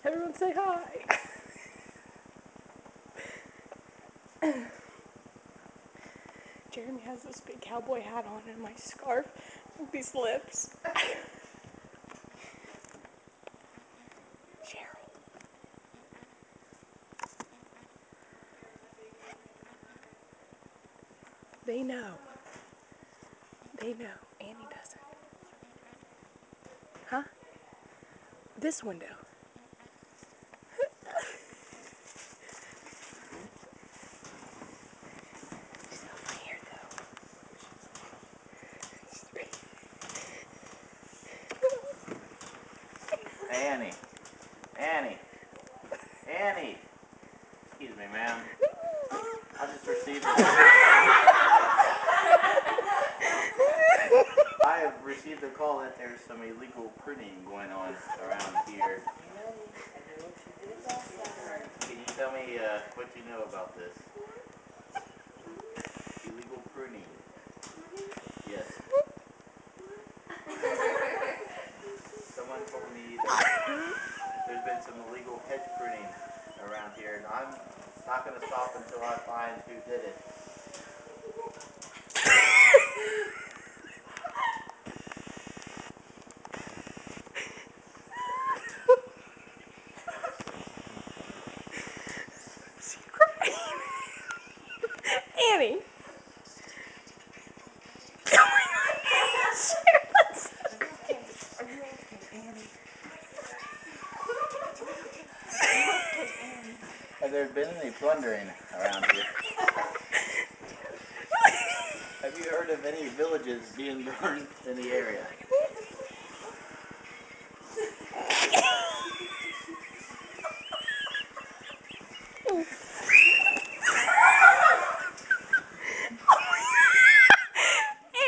Everyone say hi. Jeremy has this big cowboy hat on and my scarf with these lips. Cheryl. They know. They know. Annie doesn't. Huh? This window. She's over here though. Annie. Annie. Annie. Excuse me, ma'am. I just received I have received a call that there's some illegal pruning going on around here. Can you tell me what you know about this? Illegal pruning. Yes. Someone told me that there's been some illegal hedge pruning around here, and I'm not going to stop until I find who did it. Annie. Has there been any plundering around here? Have you heard of any villages being burned in the area?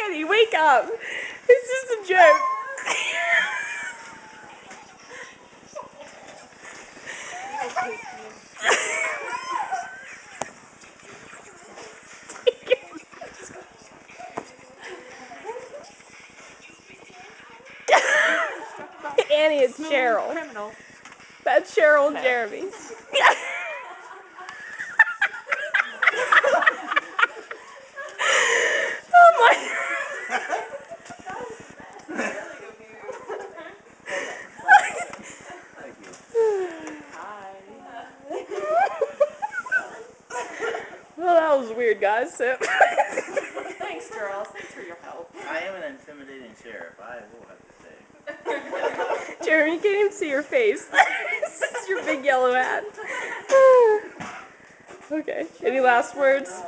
Annie, wake up. It's just a joke. Annie, it's Cheryl. Criminal. That's Cheryl and Jeremy. Oh my. Thank you. Hi. Well, that was weird, guys. So. Thanks, Charles. Thanks for your help. I am an intimidating sheriff, I will have to say. Jeremy, you can't even see your face. This is your big yellow hat. Okay. Any last words?